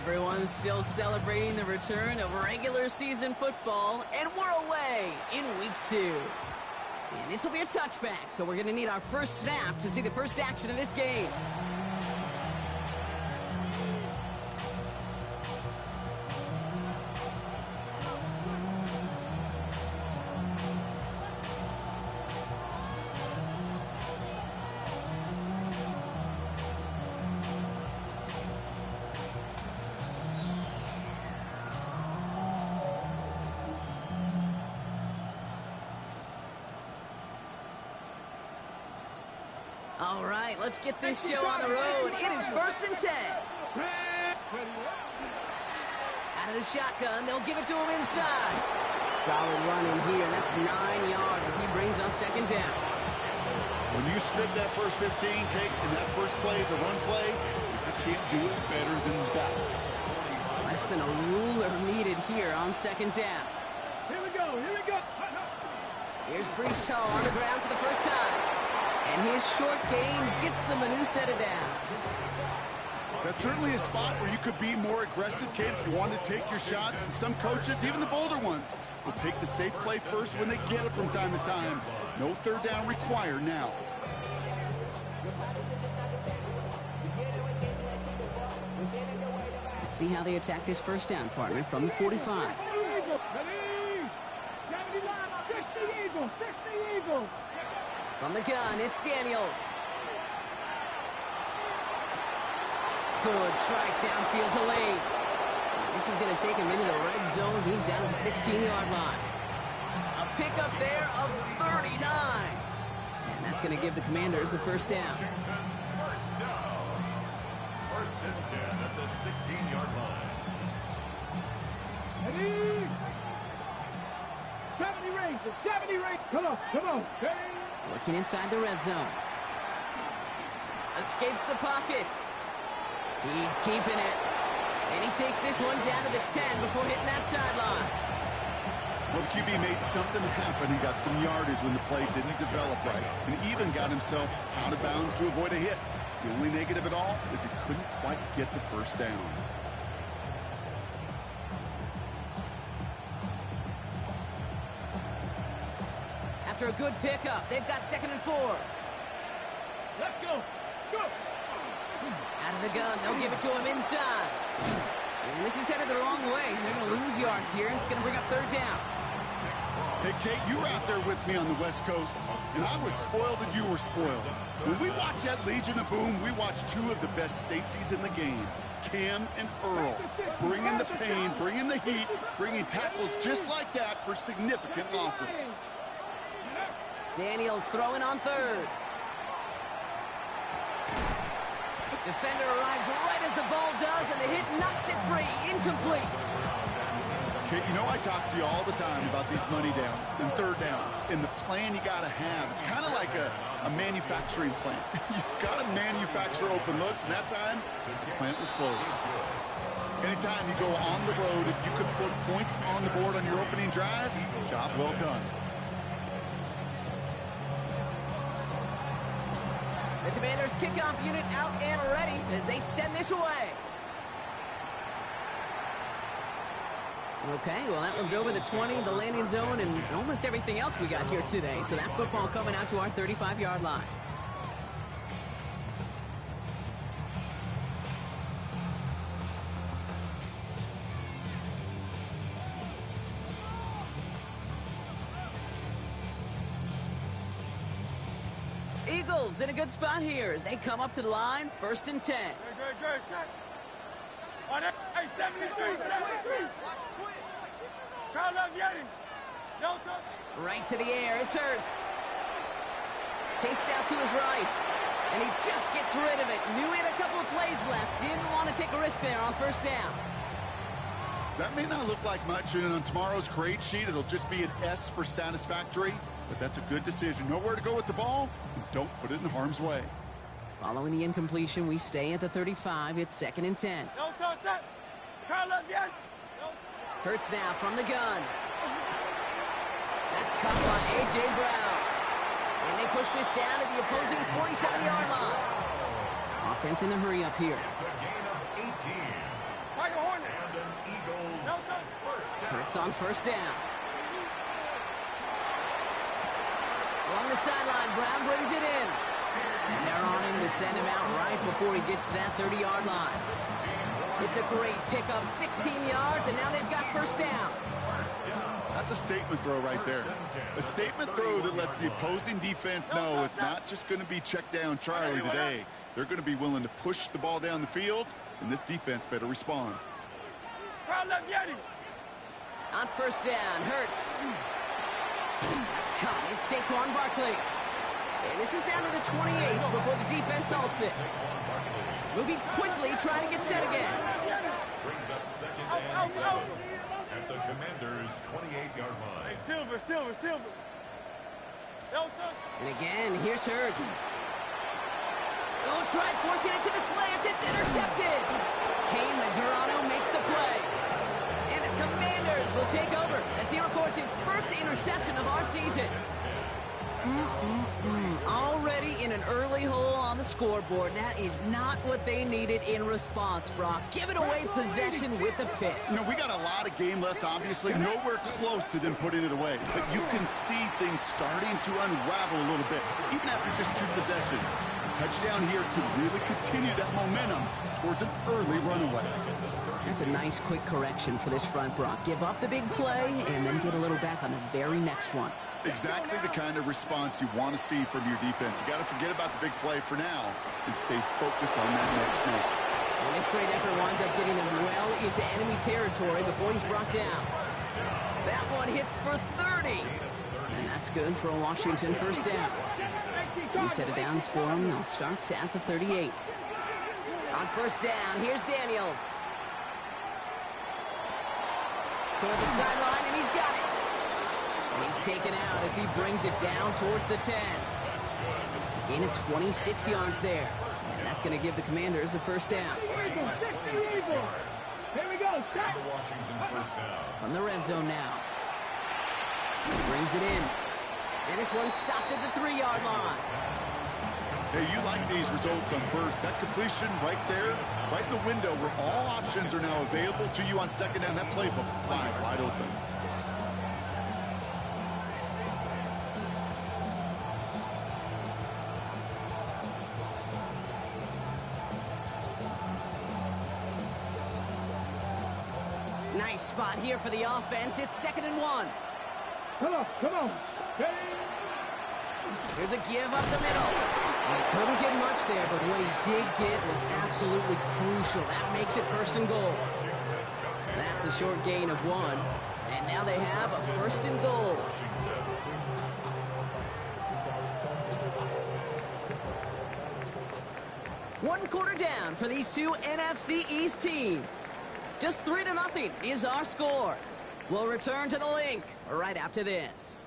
Everyone's still celebrating the return of regular season football, and we're away in week 2. And this will be a touchback, so we're going to need our first snap to see the first action of this game. All right, let's get this show on the road. It is 1st and 10. Out of the shotgun, they'll give it to him inside. Solid run in here. That's 9 yards as he brings up 2nd down. When you script that first 15, Kate, and that first play is a run play, you can't do it better than that. Less than a ruler needed here on 2nd down. Here we go. Here's Breece Hall on the ground for the first time. And his short gain gets them a new set of downs. That's certainly a spot where you could be more aggressive, Kate, if you want to take your shots. And some coaches, even the bolder ones, will take the safe play first when they get it from time to time. No 3rd down required now. Let's see how they attack this 1st down, partner, from the 45. From the gun, it's Daniels. Good strike downfield to Lane. This is going to take him into the red zone. He's down at the 16-yard line. A pickup there of 39. And that's going to give the Commanders a 1st down. First down. 1st and 10 at the 16-yard line. Ready? 70 range. Come on. Working inside the red zone. Escapes the pocket. He's keeping it. And he takes this one down to the 10 before hitting that sideline. Well, the QB made something happen and got some yardage when the play didn't develop right. And even got himself out of bounds to avoid a hit. The only negative at all is he couldn't quite get the 1st down. After a good pickup, they've got 2nd and 4. Let's go. Out of the gun, they'll give it to him inside. And this is headed the wrong way. They're going to lose yards here, and it's going to bring up 3rd down. Hey, Kate, you were out there with me on the West Coast, and I was spoiled and you were spoiled. When we watch that Legion of Boom, we watch 2 of the best safeties in the game, Cam and Earl, bringing the pain, bringing the heat, bringing tackles just like that for significant losses. Daniels throwing on 3rd. Defender arrives right as the ball does, and the hit knocks it free. Incomplete. Kate, you know I talk to you all the time about these money downs and 3rd downs and the plan you got to have. It's kind of like a manufacturing plant. You've got to manufacture open looks, and that time, the plant was closed. Anytime you go on the road, if you could put points on the board on your opening drive, job well done. The Commanders' kickoff unit out and ready as they send this away. Okay, well, that one's over the 20, the landing zone, and almost everything else we got here today. So that football coming out to our 35-yard line. Eagles in a good spot here as they come up to the line, 1st and 10. Good. Hey, 73. Carl Yeti. Right to the air, it's Hurts. Chased out to his right, and he just gets rid of it. Knew he had a couple of plays left. Didn't want to take a risk there on 1st down. That may not look like much, and on tomorrow's grade sheet, it'll just be an S for satisfactory, but that's a good decision. Know where to go with the ball, and don't put it in harm's way. Following the incompletion, we stay at the 35. It's 2nd and 10. Hurts now from the gun. That's caught by A.J. Brown. And they push this down to the opposing 47-yard line. Offense in a hurry up here. It's a gain of 18. Tiger Hornet. And an Eagles No, no. first down. Hurts on first down. Along the sideline, Brown brings it in. And they're on him to send him out right before he gets to that 30-yard line. It's a great pickup, 16 yards, and now they've got first down. That's a statement throw right there. A statement throw that lets the opposing defense know it's not just going to be check down Charlie today. They're going to be willing to push the ball down the field, and this defense better respond. Crowd left Yeti. On first down, Hurts. That's caught. It's Saquon Barkley. And this is down to the 28 before the defense halts it. Moving quickly, trying to get set again. Brings up second and 7 at the Commanders' 28-yard line. Hey, Silver. Delta. And again, here's Hurts. Oh, tried forcing it to the slant. It's intercepted. Kane Medrano makes the play. And the Commanders will take over as he records his first interception of our season. Already in an early hole on the scoreboard. That is not what they needed in response, Brock. Give it away possession with the pick. You know, we got a lot of game left, obviously. Nowhere close to them putting it away. But you can see things starting to unravel a little bit, even after just 2 possessions. A touchdown here could really continue that momentum towards an early runaway. That's a nice quick correction for this front, Brock. Give up the big play and then get a little back on the very next one. Exactly the kind of response you want to see from your defense. You got to forget about the big play for now and stay focused on that next snap. And this great effort winds up getting him well into enemy territory before he's brought down. That one hits for 30. And that's good for a Washington first down. New set of downs for him. They'll start at the 38. On first down, here's Daniels. Toward the sideline, and he's got it. He's taken out as he brings it down towards the 10. Gain of 26 yards there. And that's going to give the Commanders a first down. Here we go. Stop. The Washington first down. From the red zone now. Brings it in. And this one stopped at the 3-yard line. Hey, you like these results on first. That completion right there, right in the window where all options are now available to you on second down. That playbook wide open. Nice spot here for the offense. It's 2nd and 1. Come on. Ready? Here's a give up the middle. And he couldn't get much there, but what he did get was absolutely crucial. That makes it 1st and goal. That's a short gain of 1. And now they have a 1st and goal. One quarter down for these two NFC East teams. Just 3-0 is our score. We'll return to the link right after this.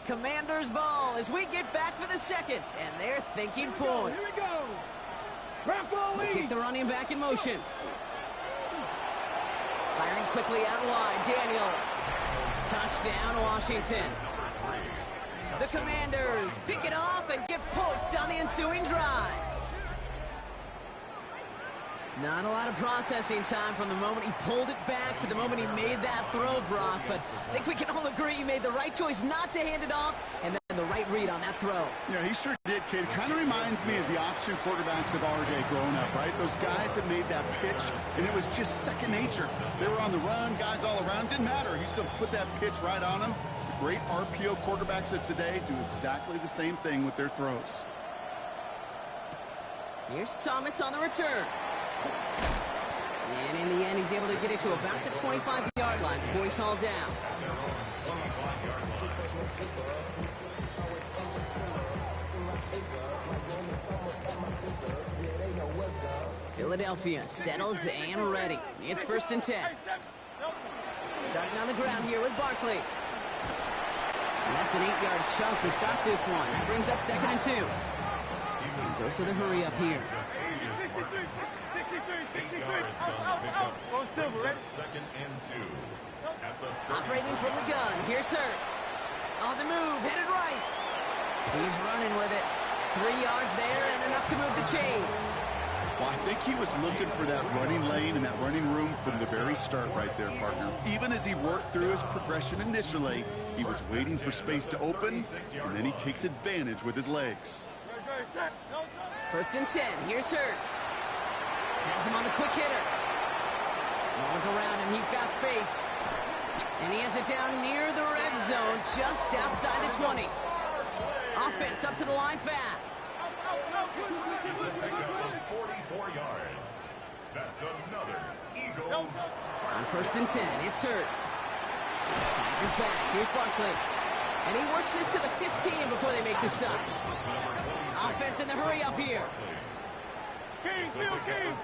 Commanders ball as we get back for the second, and they're thinking points. Here we go. Rocco We'll kick the running back in motion. Firing quickly out wide, Daniels. Touchdown, Washington. The Commanders pick it off and get points on the ensuing drive. Not a lot of processing time from the moment he pulled it back to the moment he made that throw, Brock. But I think we can all agree he made the right choice not to hand it off, and then the right read on that throw. Yeah, he sure did, kid. It kind of reminds me of the option quarterbacks of our day growing up, right? Those guys that made that pitch, and it was just second nature. They were on the run, guys all around. Didn't matter. He's going to put that pitch right on them. The great RPO quarterbacks of today do exactly the same thing with their throws. Here's Thomas on the return. And in the end, he's able to get it to about the 25-yard line before he's hauled down. Philadelphia settled and ready. It's 1st and 10. Starting on the ground here with Barkley. And that's an 8-yard chunk to start this one. That brings up 2nd and 2. Dose of the hurry up here. 63. Yards on the pickup. Go Silver, right? Second and 2. At the 30. Operating from the gun, here's Hurts. On the move, headed right. He's running with it. 3 yards there and enough to move the chains. Well, I think he was looking for that running lane and that running room from the very start right there, partner. Even as he worked through his progression initially, he was waiting for space to open, and then he takes advantage with his legs. First and 10, here's Hurts. Has him on the quick hitter. No one's around him, he's got space. And he has it down near the red zone, just outside the 20. Offense up to the line fast. It's a pickup of 44 yards. That's another Eagles. On first and 10, it's Hurts. Finds his back, here's Barkley. And he works this to the 15 before they make the stop. Offense in the hurry up here. King, Phil King.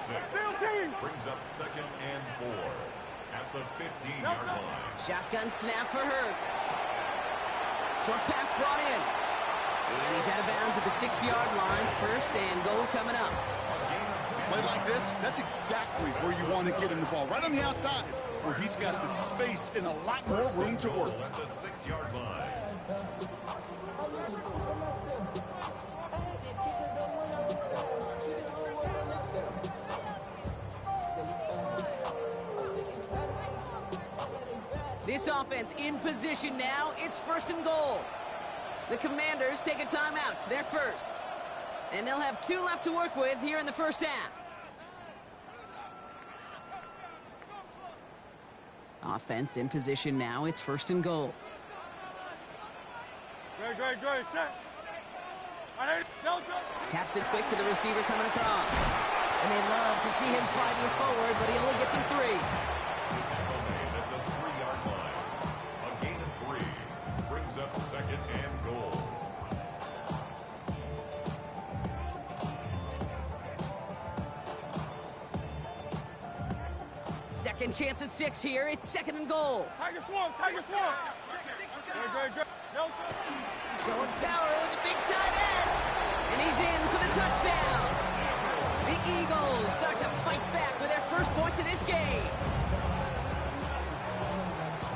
Brings up second and 4 at the 15-yard line. Shotgun snap for Hurts. Short pass brought in. And he's out of bounds at the 6-yard line. First and goal coming up. Play like this, that's exactly where you want to get him the ball. Right on the outside, where he's got the space and a lot more room to work. At the 6-yard line. This offense in position now. It's first and goal. The Commanders take a timeout. They're first. And they'll have 2 left to work with here in the first half. Offense in position now. It's first and goal. Great, set. Taps it quick to the receiver coming across. And they love to see him fighting forward, but he only gets him 3. Tackle made at the 3-yard line. A gain of 3 brings up second and goal. Second chance at 6 here. It's second and goal. Tiger Swamp. Great. Going power with a big tight end. And he's in for the touchdown. The Eagles start to fight back with their first points of this game.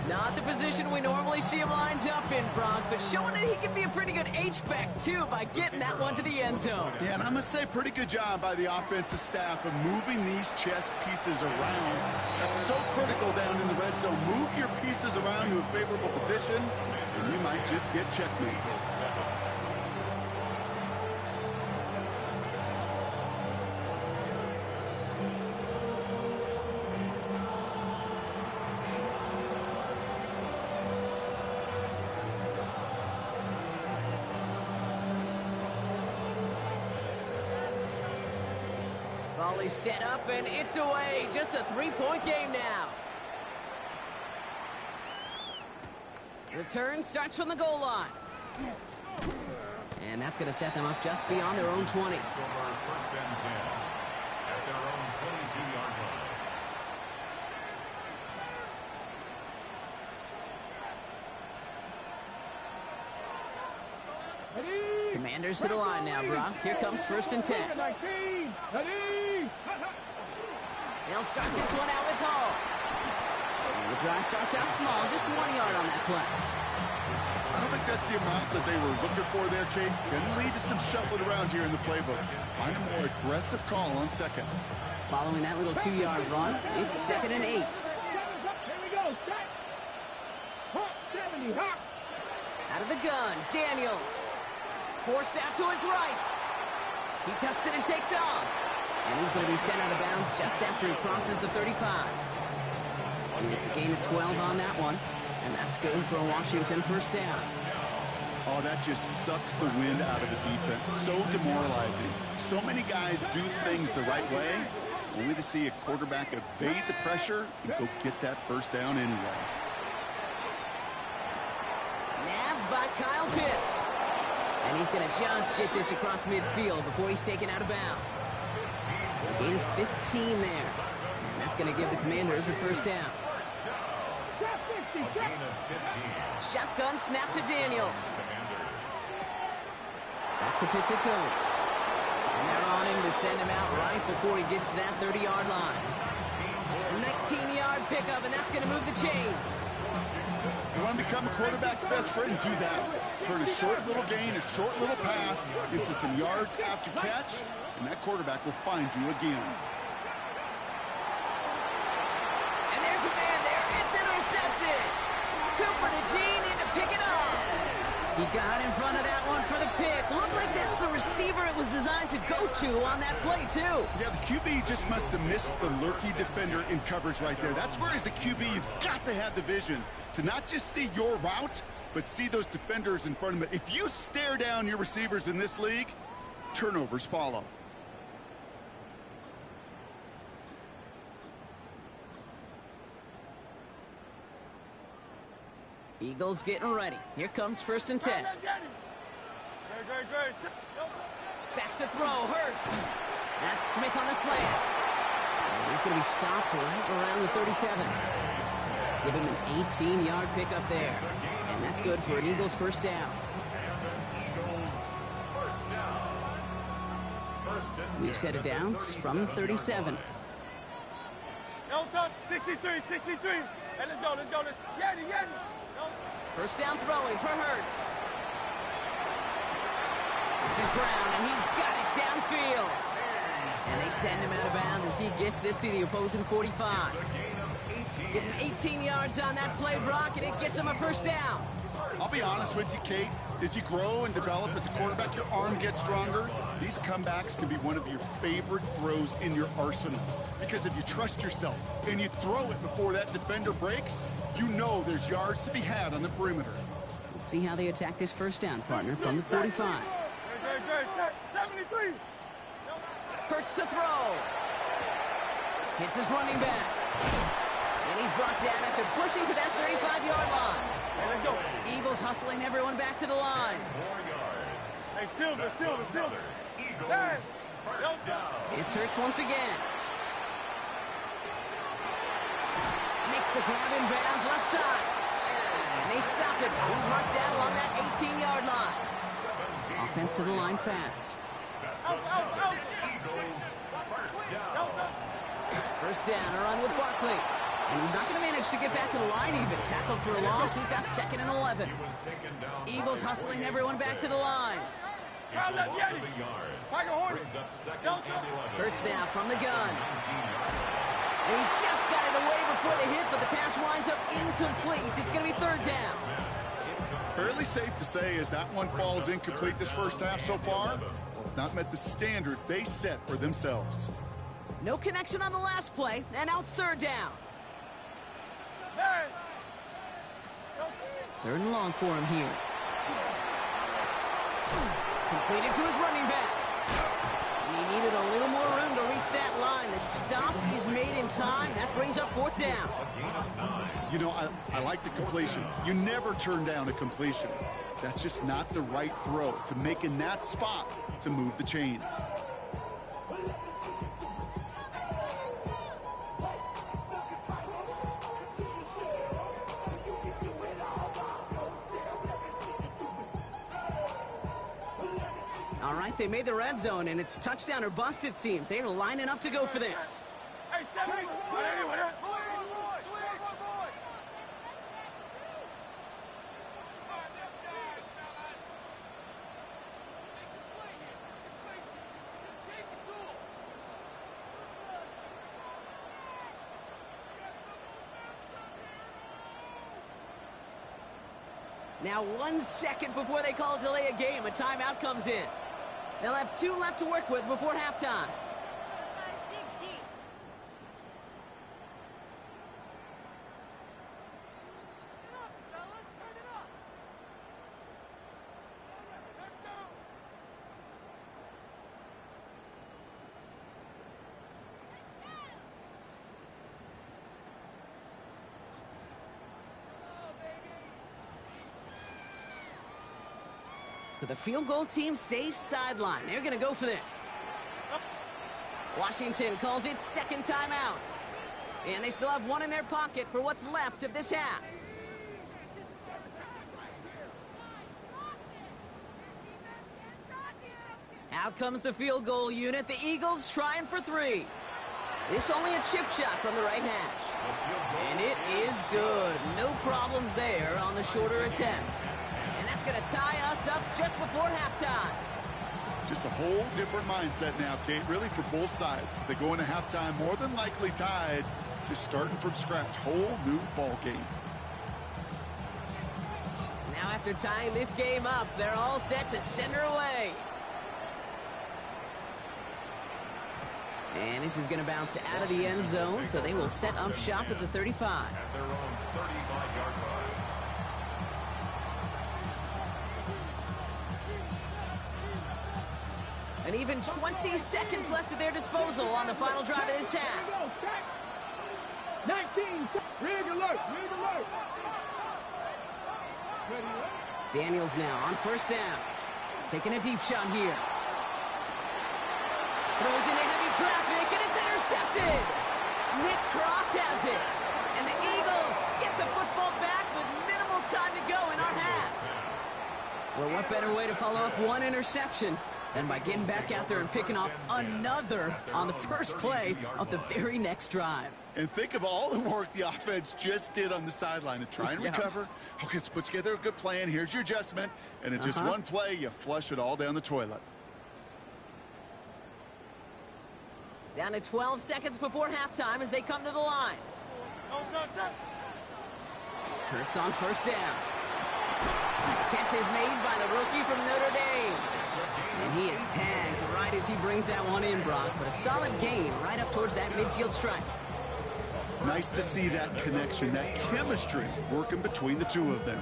Not the position we normally see him lined up in, Bronk, but showing that he can be a pretty good H-back, too, by getting that one to the end zone. Yeah, and I'm going to say pretty good job by the offensive staff of moving these chess pieces around. That's so critical down in the red zone. Move your pieces around to a favorable position, and you might just get checkmate. Volley set up, and it's away. Just a 3-point game now. Return starts from the goal line. And that's going to set them up just beyond their own 20. First and 10 at their own 22-yard line. Commanders to the line now, Brock. Here comes first and 10. They'll start this one out with Hall. The drive starts out small, just 1 yard on that play. I don't think that's the amount that they were looking for there, Kate. Going to lead to some shuffling around here in the playbook. Find a more aggressive call on second. Following that little 2-yard run, it's second and 8. Here we go. Set. Hot 70. Hot. Out of the gun, Daniels. Forced out to his right. He tucks it and takes off. And he's going to be sent out of bounds just after he crosses the 35. And it's a gain of 12 on that one. And that's good for a Washington first down. Oh, that just sucks the wind out of the defense. So demoralizing. So many guys do things the right way, only to see a quarterback evade the pressure and go get that first down anyway. Nabbed by Kyle Pitts. And he's going to just get this across midfield before he's taken out of bounds. A gain of 15 there. And that's going to give the Commanders a first down. Shotgun snap to Daniels. Back to Pitts it goes. send him out right before he gets to that 30-yard line. A 19-yard pickup, and that's going to move the chains. You want to become a quarterback's best friend, do that. Turn a short little gain, a short little pass into some yards after catch, and that quarterback will find you again. And there's a man there. It's intercepted. Cooper to Jean in to pick it up. He got in front of that one for the pick. Looked like that's the receiver it was designed to go to on that play, too. Yeah, the QB just must have missed the lurky defender in coverage right there. That's where, as a QB, you've got to have the vision to not just see your route, but see those defenders in front of it. If you stare down your receivers in this league, turnovers follow. Eagles getting ready. Here comes 1st and 10. Back to throw. Hurts. That's Smith on the slant. And he's going to be stopped right around the 37. Give him an 18-yard pickup there. And that's good for an Eagles first down. New set of downs from the 37. 63, 63. And let's go. Yanni. First down throwing for Hurts. This is Brown, and he's got it downfield. And they send him out of bounds as he gets this to the opposing 45. Get him 18 yards on that play, Brock, and it gets him a first down. I'll be honest with you, Kate. As you grow and develop as a quarterback, your arm gets stronger. These comebacks can be one of your favorite throws in your arsenal. Because if you trust yourself and you throw it before that defender breaks, you know there's yards to be had on the perimeter. Let's see how they attack this first down, partner, from the 45. 73. Hurts to throw. Hits his running back. And he's brought down after pushing to that 35-yard line. Let's go. Eagles hustling everyone back to the line. Hey, Silver. Eagles, first down. It's Hurts once again. Makes the grab in bounds left side. And they stop him. He's marked down along that 18-yard line. Offense to the line fast. Eagles, first down. First down, a run with Barkley. And he's not going to manage to get back to the line even. Tackled for a loss. We've got 2nd and 11. Eagles hustling everyone back to the line. It's a loss of a yard. Brings up 2nd and 11. Hurts now from the gun. And he just got it away before the hit, but the pass winds up incomplete. It's going to be 3rd down. Fairly safe to say as that one falls incomplete this first half so far, well, it's not met the standard they set for themselves. No connection on the last play, and now it's 3rd down. 3rd and long for him here. Completed to his running back. And he needed a little more room to reach that line. The stop is made in time. That brings up 4th down. You know, I like the completion. You never turn down a completion. That's just not the right throw to make in that spot to move the chains. All right, they made the red zone, and it's touchdown or bust, it seems. They're lining up to go for this. Hey, 70. Now 1 second before they call delay a game, a timeout comes in. They'll have 2 left to work with before halftime. So the field goal team stays sidelined. They're going to go for this. Washington calls it 2nd timeout. And they still have 1 in their pocket for what's left of this half. Out comes the field goal unit. The Eagles trying for 3. This only a chip shot from the right hash. And it is good. No problems there on the shorter attempt. And that's going to tie us up just before halftime. Just a whole different mindset now, Kate, really for both sides. As they go into halftime, more than likely tied, just starting from scratch. Whole new ball game. Now after tying this game up, they're all set to send her away. And this is going to bounce out of the end zone, so they will set up shop at the 35. At their own 35-yard line. And even 20 seconds left at their disposal on the final drive of this half. 19, rig alert, rig alert. Daniels now on first down. Taking a deep shot here. Throws into heavy traffic, and it's intercepted. Nick Cross has it. And the Eagles get the football back with minimal time to go in our half. Well, what better way to follow up one interception than by getting back out there and picking off another on the first play of the very next drive. And think of all the work the offense just did on the sideline to try and recover. Okay, let's put together a good plan. Here's your adjustment. And in just one play, you flush it all down the toilet. Down to 12 seconds before halftime as they come to the line. Hurts on first down. Catch is made by the rookie from Notre Dame. And he is tagged right as he brings that one in, Brock. But a solid gain right up towards that midfield stripe. Nice to see that connection, that chemistry working between the two of them.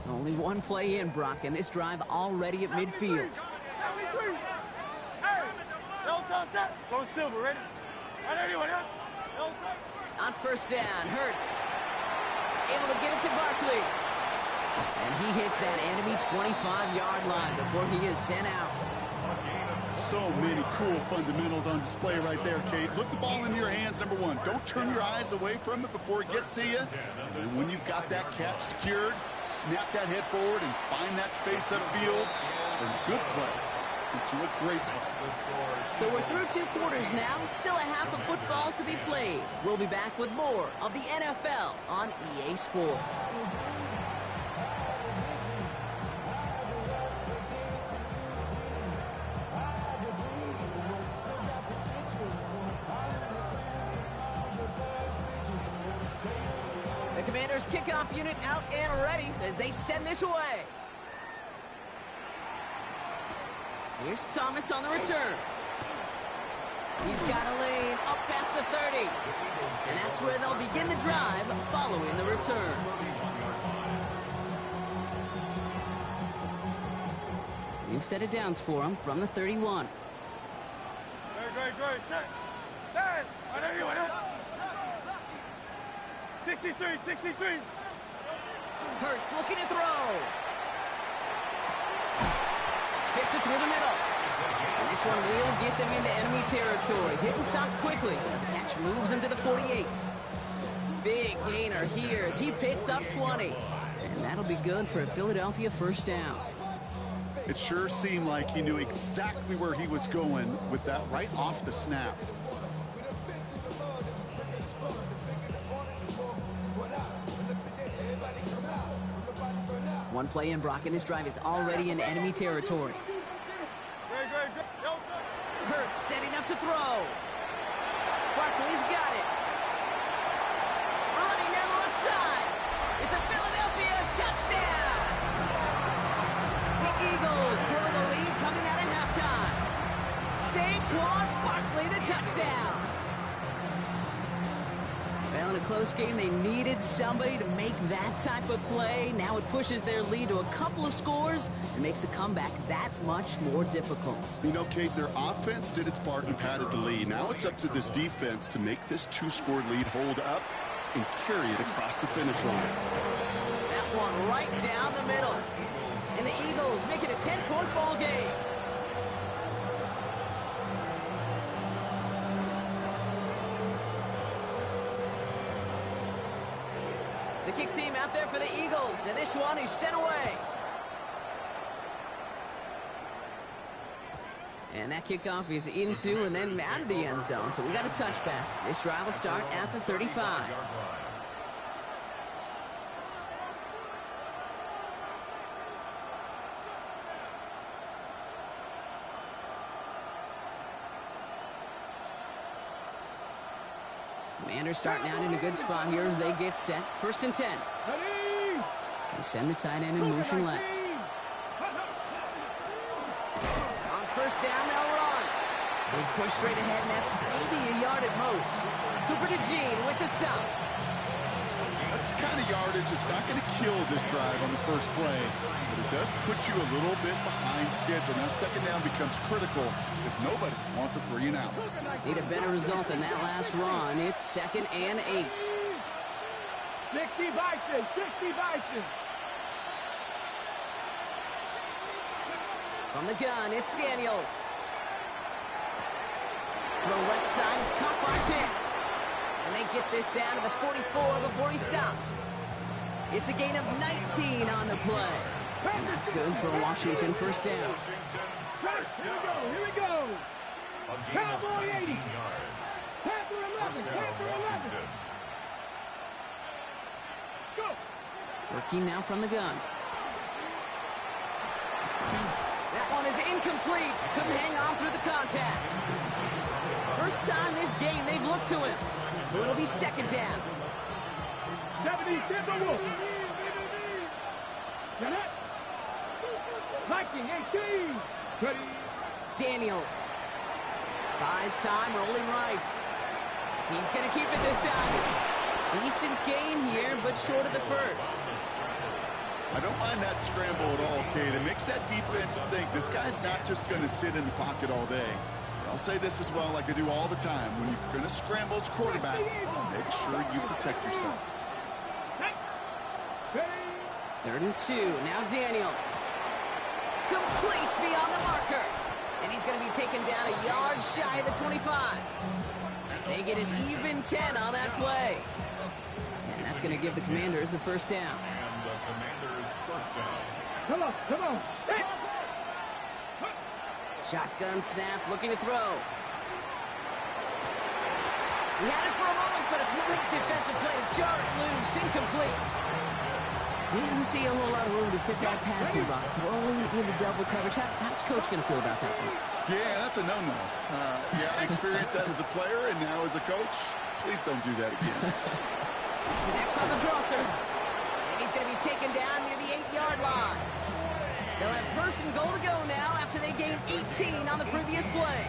Only one play in, Brock, and this drive already at midfield. Go Silver, ready? On first down, Hurts able to get it to Barkley. And he hits that enemy 25-yard line before he is sent out. So many cool fundamentals on display right there, Kate. Look the ball in your hands, number one. Don't turn your eyes away from it before it gets to you. And when you've got that catch secured, snap that head forward and find that space upfield. Turn a good play into a great play. So we're through 2 quarters now. Still a half of football to be played. We'll be back with more of the NFL on EA Sports. The Commanders' kickoff unit out and ready as they send this away. Here's Thomas on the return. He's got a lane up past the 30. And that's where they'll begin the drive following the return. New set of downs for him from the 31. Great. Set. 63. Hurts looking to throw. Fits it through the middle. And this one will get them into enemy territory. Hit and stopped quickly. The catch moves him to the 48. Big gainer here as he picks up 20. And that'll be good for a Philadelphia first down. It sure seemed like he knew exactly where he was going with that right off the snap. One play in, Brock, and this drive is already in enemy territory. Hurts setting up to throw. Barkley's got it. Running down the left side. It's a Philadelphia touchdown. The Eagles grow the lead coming out of halftime. Saquon Barkley, the touchdown. Well, in a close game, they needed somebody to make that type of play. Now it pushes their lead to a couple of scores and makes a comeback that much more difficult. You know, Kate, their offense did its part and padded the lead. Now it's up to this defense to make this 2-score lead hold up and carry it across the finish line. That one right down the middle. And the Eagles make it a 10-point ball game. The kick team out there for the Eagles, and this one is sent away. And that kickoff is into and then out of the end zone, so we got a touchback. This drive will start at the 35. Commanders starting out in a good spot here as they get set. 1st and 10. They send the tight end in motion left. On 1st down, they'll run. He's pushed straight ahead, and that's maybe a yard at most. Cooper DeJean with the stop. That's the kind of yardage that's not going to kill this drive on the first play, but it does put you a little bit behind schedule. Now 2nd down becomes critical because nobody wants a 3 and out. Need a better result than that last run. It's 2nd and 8. 60 Bison, 60 Bison. From the gun, it's Daniels. The left side is caught by Pitts. And they get this down to the 44 before he stopped. It's a gain of 19 on the play. And that's good for a Washington 1st down. Here we go. Cowboy 80. Panther 11, Panther 11. Let's go. Working now from the gun. That one is incomplete. Couldn't hang on through the contact. First time this game they've looked to him. So it'll be 2nd down. 70, Timberwolves. Jeanette. Viking 18. Ready. Daniels. Buys time, rolling right. He's going to keep it this time. Decent gain here, but short of the first. I don't mind that scramble at all, Kate. It makes that defense think this guy's not just going to sit in the pocket all day. I'll say this as well, like I do all the time. When you're going to scramble as quarterback, make sure you protect yourself. It's 3rd and 2. Now Daniels. Complete beyond the marker. And he's going to be taken down a yard shy of the 25. They get an even 10 on that play. And that's going to give the Commanders a 1st down. And the Commanders' 1st down. Come on, come on. Hey. Shotgun snap, looking to throw. He had it for a moment, but a great defensive play to jar it loose. Incomplete. Didn't see a whole lot of room to fit that passing block. Throwing into double coverage. How's Coach going to feel about that one? Yeah, that's a no-no. Yeah, I experienced that as a player, and now as a coach, please don't do that again. Next on the crosser. And he's going to be taken down near the 8-yard line. They'll have 1st and goal to go now after they gained 18 on the previous play.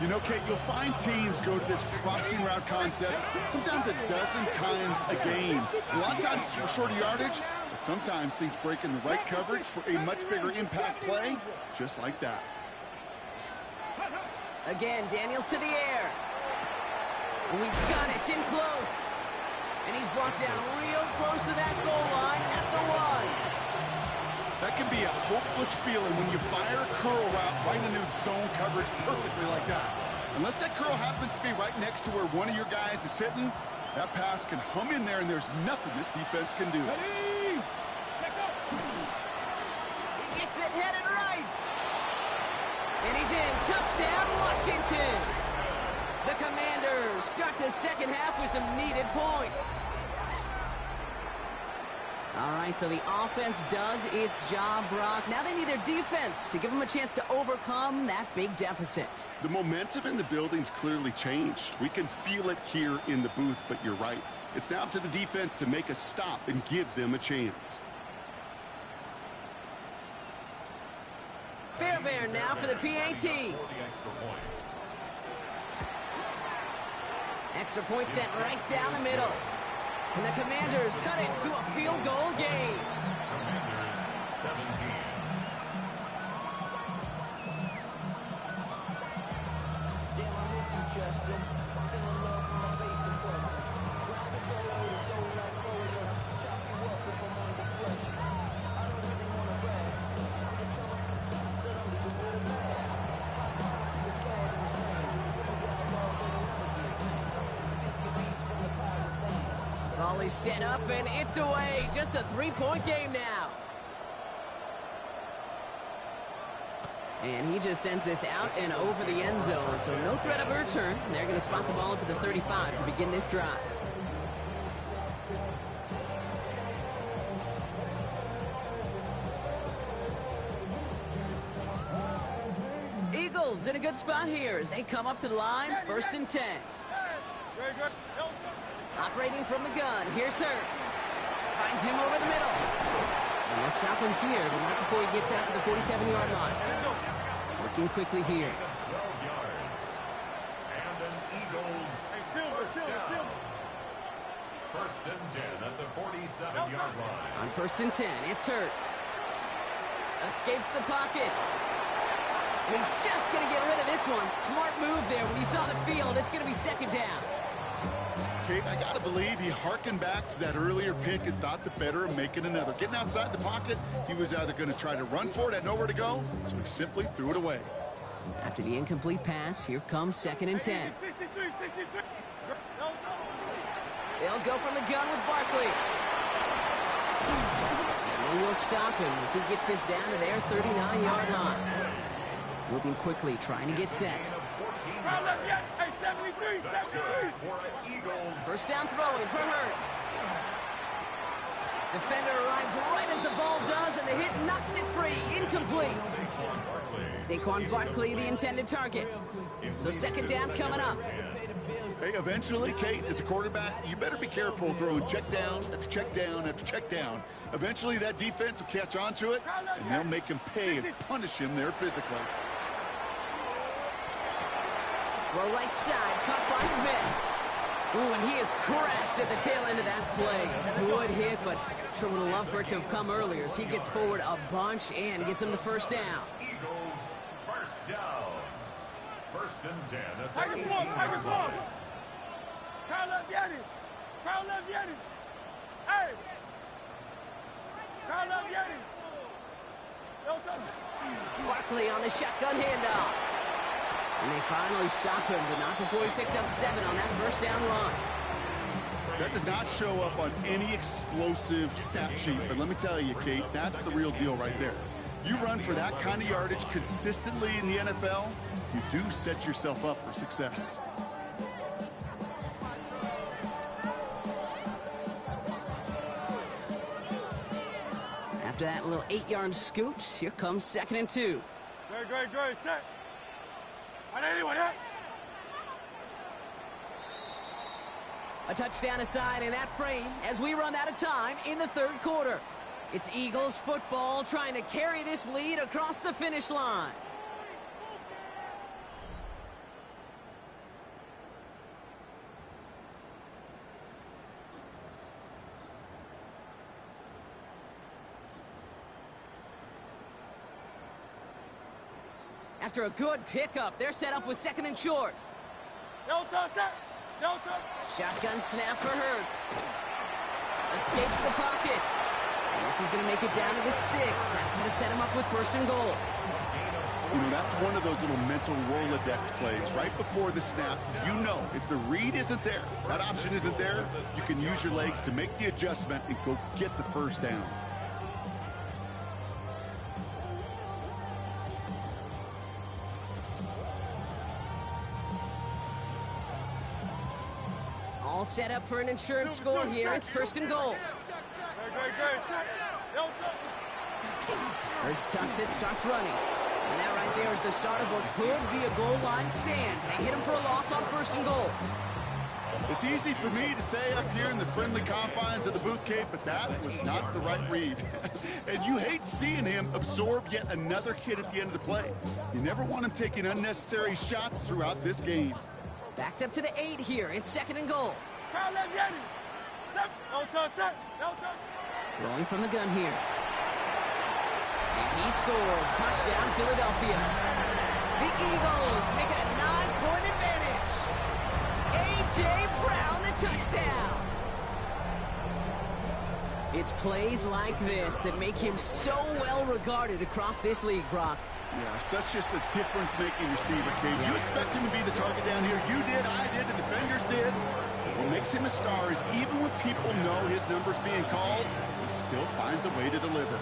You know, Kate, you'll find teams go to this crossing route concept sometimes a dozen times a game. A lot of times it's for shorter yardage, but sometimes things break in the right coverage for a much bigger impact play, just like that. Again, Daniels to the air. Oh, he's got it. It's in close. And he's brought down real close to that goal line at the 1. That can be a hopeless feeling when you fire a curl route right into zone coverage perfectly like that. Unless that curl happens to be right next to where one of your guys is sitting, that pass can hum in there and there's nothing this defense can do. Ready. He gets it headed right. And he's in. Touchdown, Washington. The Commanders start the 2nd half with some needed points. All right, so the offense does its job, Brock. Now they need their defense to give them a chance to overcome that big deficit. The momentum in the building's clearly changed. We can feel it here in the booth, but you're right. It's now up to the defense to make a stop and give them a chance. Fairbairn now for the PAT. Extra point sent right down the middle. And the Commanders cut it to a field goal game. Commanders 17. Damn, I miss you, Chester. Sending love from my base compressor. Ground control over the soul like corridor. Chop you up if I'm under pressure. I don't really want to brag. I'm just telling you that I'm the good and bad. The scarred in this land. Give me out love and never get. Biscuit beats from the Pirates band. Ball is set up, and it's away. Just a three-point game now. And he just sends this out and over the end zone, so no threat of a return. They're going to spot the ball up at the 35 to begin this drive. Eagles in a good spot here as they come up to the line, 1st and 10. Very good. Operating from the gun, here's Hurts. Finds him over the middle. And they'll stop him here, but not before he gets out to the 47-yard line. Working quickly here. 12 yards. And an Eagles first down. 1st and 10 at the 47-yard line. On 1st and 10, it's Hurts. Escapes the pocket. And he's just going to get rid of this one. Smart move there. When you saw the field, it's going to be 2nd down. Kate, I got to believe he harkened back to that earlier pick and thought the better of making another. Getting outside the pocket, he was either going to try to run for it, had nowhere to go, so he simply threw it away. After the incomplete pass, here comes 2nd and 10. 63. They'll go from the gun with Barkley. And they will stop him as he gets this down to their 39-yard line. Moving quickly, trying to get set. 73. That's good for an Eagles. 1st down throwing for Hurts. Defender arrives right as the ball does, and the hit knocks it free. Incomplete. Saquon Barkley, the intended target. So 2nd down coming up. Hey, eventually, Kate, as a quarterback, you better be careful throwing check down after check down after check down. Eventually, that defense will catch on to it, and they'll make him pay and punish him there physically. Throw right side, caught by Smith. Ooh, and he is cracked at the tail end of that play. Good hit, but sure would have loved for it to have come earlier as he gets forward a bunch and gets him the 1st down. Eagles first down. 1st and 10 at the Tiger 18-yard ball. line. Crowd love Yeti. Crowd love Yeti. Hey. Crowd love Yeti. Barkley on the shotgun handoff. And they finally stop him, but not before he picked up 7 on that 1st down run. That does not show up on any explosive stat sheet, but let me tell you, Kate, that's the real deal right there. You run for that kind of yardage consistently in the NFL, you do set yourself up for success. After that little 8-yard scoot, here comes 2nd and 2. Good. Set. On anyone, yeah? A touchdown aside in that frame as we run out of time in the 3rd quarter. It's Eagles football trying to carry this lead across the finish line. After a good pickup, they're set up with 2nd and short. Shotgun snap for Hurts. Escapes the pocket. And this is going to make it down to the 6. That's going to set him up with 1st and goal. You know, that's one of those little mental Rolodex plays. Right before the snap, you know if the read isn't there, that option isn't there, you can use your legs to make the adjustment and go get the 1st down. All set up for an insurance score here. It's 1st and goal. Hurts tucks it, starts running. And that right there is the start of what could be a goal line stand. They hit him for a loss on 1st and goal. It's easy for me to say up here in the friendly confines of the booth, Kate, but that was not the right read. And you hate seeing him absorb yet another hit at the end of the play. You never want him taking unnecessary shots throughout this game. Backed up to the 8 here. It's 2nd and goal. Throwing from the gun here. And he scores. Touchdown, Philadelphia. The Eagles make it a 9-point advantage. A.J. Brown, the touchdown. It's plays like this that make him so well regarded across this league, Brock. Yeah, such just a difference-making receiver, Kate. You expect him to be the target down here. You did, I did, the defenders did. Well, make makes him a star is even when people know his number's being called, he still finds a way to deliver.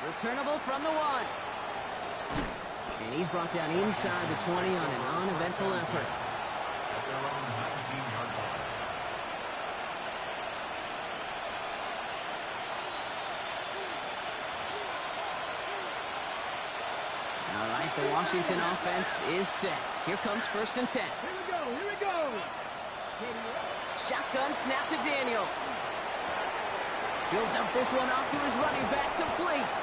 Returnable from the 1. And he's brought down inside the 20 on an uneventful effort. At their own 19-yard line. All right, the Washington offense is set. Here comes 1st and 10. Here we go, here we go. Shotgun snap to Daniels. He'll dump this one off to his running back, complete.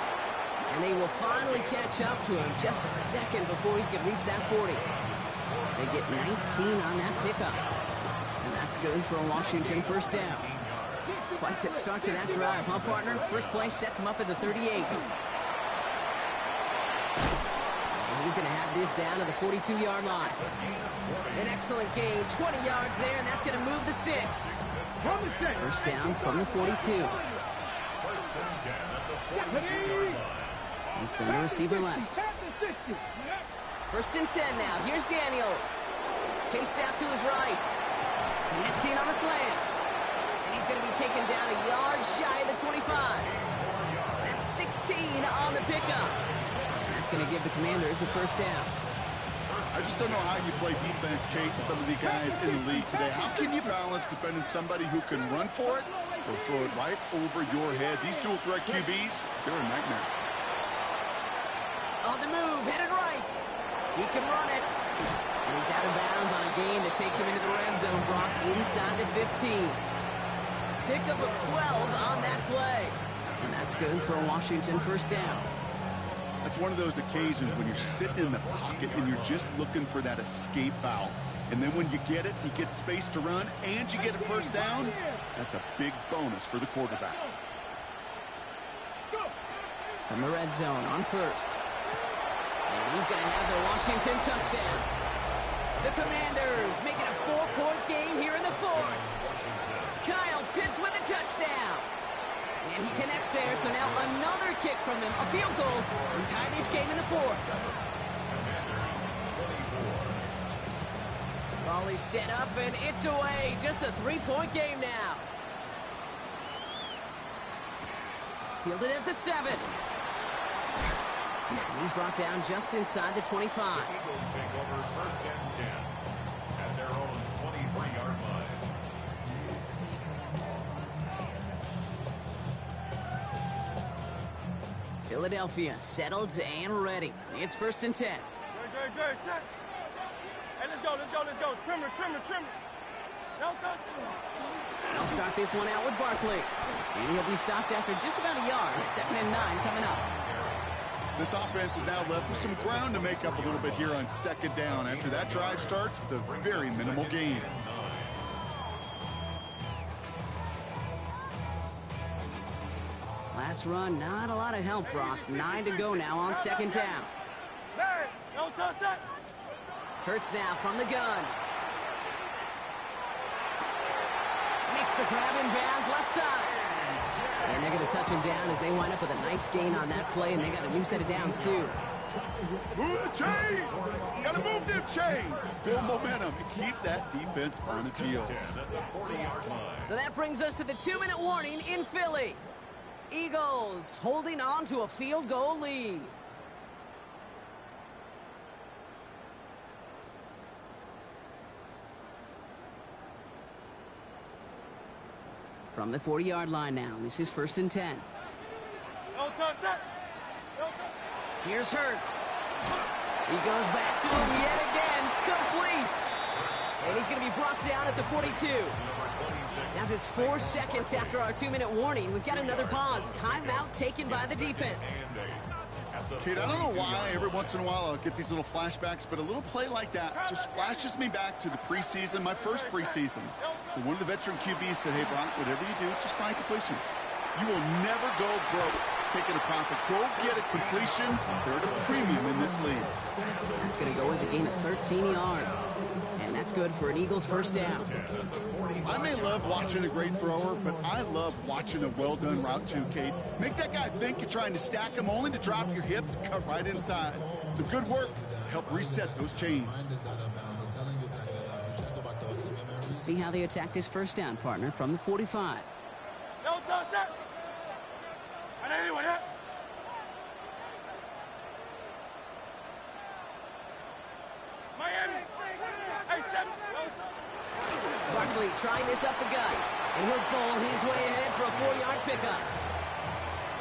And they will finally catch up to him just a second before he can reach that 40. They get 19 on that pickup. And that's good for a Washington 1st down. Quite the start to that drive, huh, partner? First play sets him up at the 38. And he's going to have this down to the 42-yard line. An excellent gain, 20 yards there, and that's going to move the sticks. 1st down from the 42. 1st and 10 at the 42-yard line. And center receiver left. 1st and 10 now. Here's Daniels. Chased out to his right. Connecting on the slant. And he's going to be taken down a yard shy of the 25. That's 16 on the pickup. That's going to give the Commanders a 1st down. I just don't know how you play defense, Kate, and some of the guys in the league today. How can you balance defending somebody who can run for it or throw it right over your head? These dual threat QBs, they're a nightmare. On the move, headed right. He can run it. And he's out of bounds on a gain that takes him into the red zone, Brock, inside the 15. Pickup of 12 on that play. And that's good for a Washington 1st down. That's one of those occasions when you're sitting in the pocket and you're just looking for that escape valve. And then when you get it, you get space to run, and you get a 1st down. That's a big bonus for the quarterback. From the red zone on 1st. And he's going to have the Washington touchdown. The Commanders make it a 4-point game here in the 4th. Kyle Pitts with a touchdown. And he connects there, so now another kick from him, a field goal, and tie this game in the 4th. Ball is set up, and it's away. Just a 3-point game now. Fielded at the 7. And he's brought down just inside the 25. Eagles take over 1st and 10 at their own 23-yard line. Philadelphia settled and ready. It's 1st and 10. Good. Hey, let's go. Trimmer. No touch. They'll start this one out with Barkley. And he'll be stopped after just about a yard. 2nd and 9 coming up. This offense is now left with some ground to make up a little bit here on 2nd down after that drive starts with a very minimal gain. Last run, not a lot of help, Brock. 9 to go now on 2nd down. No touch. Hurts now from the gun. Makes the grab in bounds left side. And they're going to touch him down as they wind up with a nice gain on that play, and they got a new set of downs, too. Move the chain! Gotta move them chains! Build momentum and keep that defense on its heels. So that brings us to the 2-minute warning in Philly. Eagles holding on to a field goal lead. From the 40-yard line now, this is 1st and 10. No touch. Here's Hurts. He goes back to him yet again, complete. And he's going to be brought down at the 42. Now just 4 seconds after our 2-minute warning, we've got another pause. Timeout taken by the defense. Kate, I don't know why every once in a while I'll get these little flashbacks, but a little play like that just flashes me back to the preseason, my first preseason. And one of the veteran QBs said, hey, Brock, whatever you do, just find completions. You will never go broke taking a profit. Go get a completion. They're at a premium in this league. That's going to go as a gain of 13 yards. And that's good for an Eagles 1st down. I may love watching a great thrower, but I love watching a well-done route too, Kate. Make that guy think you're trying to stack him only to drop your hips, cut right inside. Some good work to help help reset those chains. Let's see how they attack this first down, partner, from the 45. No, don't stop. I don't anyone hit. Miami. Hey, step. Barkley trying this up the gut, and he'll bowl his way ahead for a 4-yard pickup.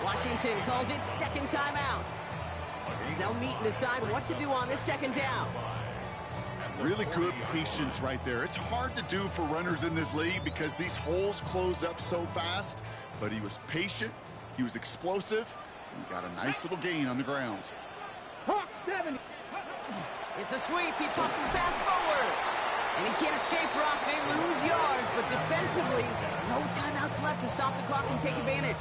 Washington calls it second timeout. As they'll meet and decide what to do on this second down. Really good patience right there. It's hard to do for runners in this league because these holes close up so fast, but he was patient, he was explosive, and he got a nice little gain on the ground. Hawk 70. It's a sweep. He pumps the pass forward. And he can't escape, Brock. They lose yards, but defensively, no timeouts left to stop the clock and take advantage.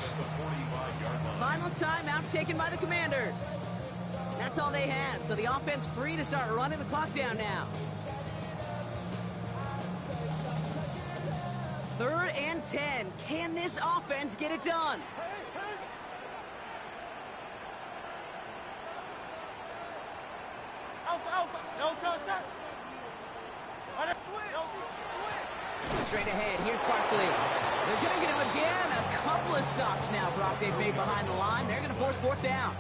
Final timeout taken by the Commanders. That's all they had, so the offense free to start running the clock down now. 3rd and 10. Can this offense get it done? Alpha. No, don't stop. Straight ahead, here's Barkley. They're going to get him again. A couple of stops now, Brock, they've made behind the line. They're going to force 4th down.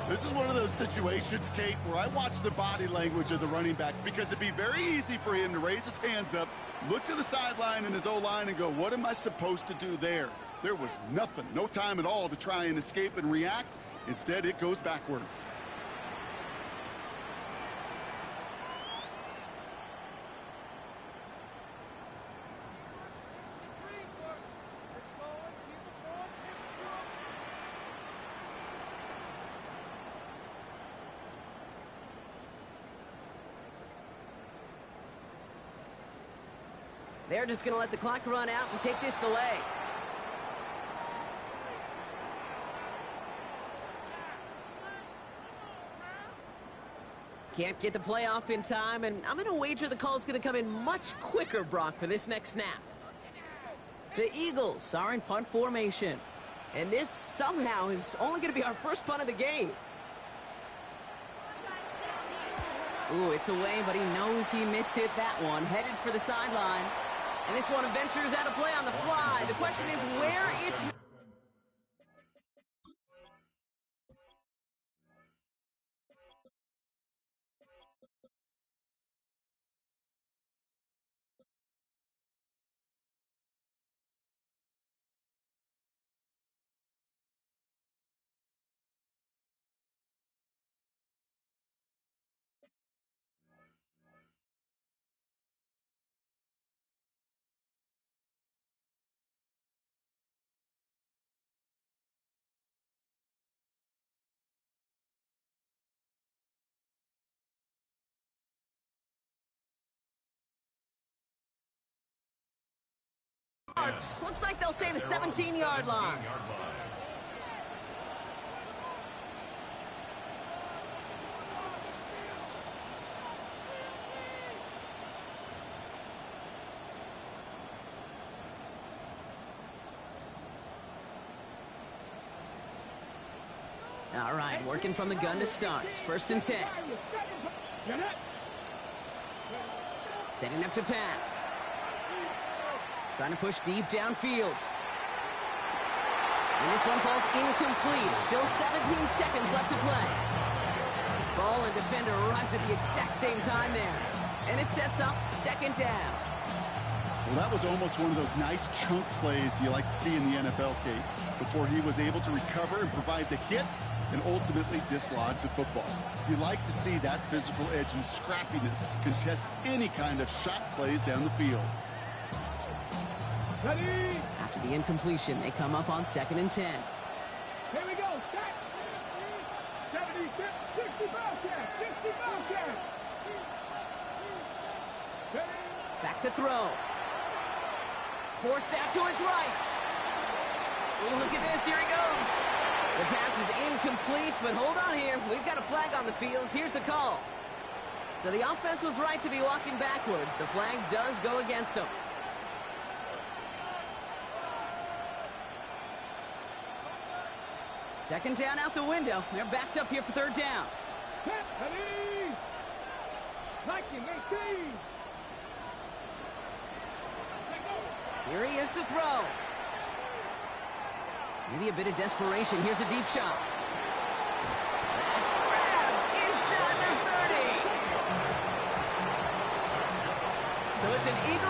This is one of those situations, Kate, where I watch the body language of the running back because it'd be very easy for him to raise his hands up, look to the sideline in his O-line and go, what am I supposed to do there? There was nothing, no time at all to try and escape and react. Instead, it goes backwards. They're just going to let the clock run out and take this delay. Can't get the play off in time, and I'm going to wager the call is going to come in much quicker, Brock, for this next snap. The Eagles are in punt formation, and this somehow is only going to be our first punt of the game. Ooh, it's away, but he knows he mishit that one. Headed for the sideline. And this one ventures out of play on the fly. The question is where it's... Looks like they'll say the 17-yard line. All right, working from the gun to start. 1st and 10. Setting up to pass. Trying to push deep downfield. And this one falls incomplete. Still 17 seconds left to play. Ball and defender arrived at the exact same time there. And it sets up 2nd down. Well, that was almost one of those nice chunk plays you like to see in the NFL, Kate, before he was able to recover and provide the hit and ultimately dislodge the football. You like to see that physical edge and scrappiness to contest any kind of shot plays down the field. Ready? After the incompletion, they come up on 2nd and 10. Here we go. Start. 70, 60 Bobcat. 60 Bobcat. Ready? Back to throw. Forced out to his right. Ooh, look at this. Here he goes. The pass is incomplete, but hold on here. We've got a flag on the field. Here's the call. So the offense was right to be walking backwards. The flag does go against them. Second down out the window. They're backed up here for 3rd down. Ready? Liking 18. Here he is to throw. Maybe a bit of desperation. Here's a deep shot. That's grabbed inside the 30. So it's an Eagles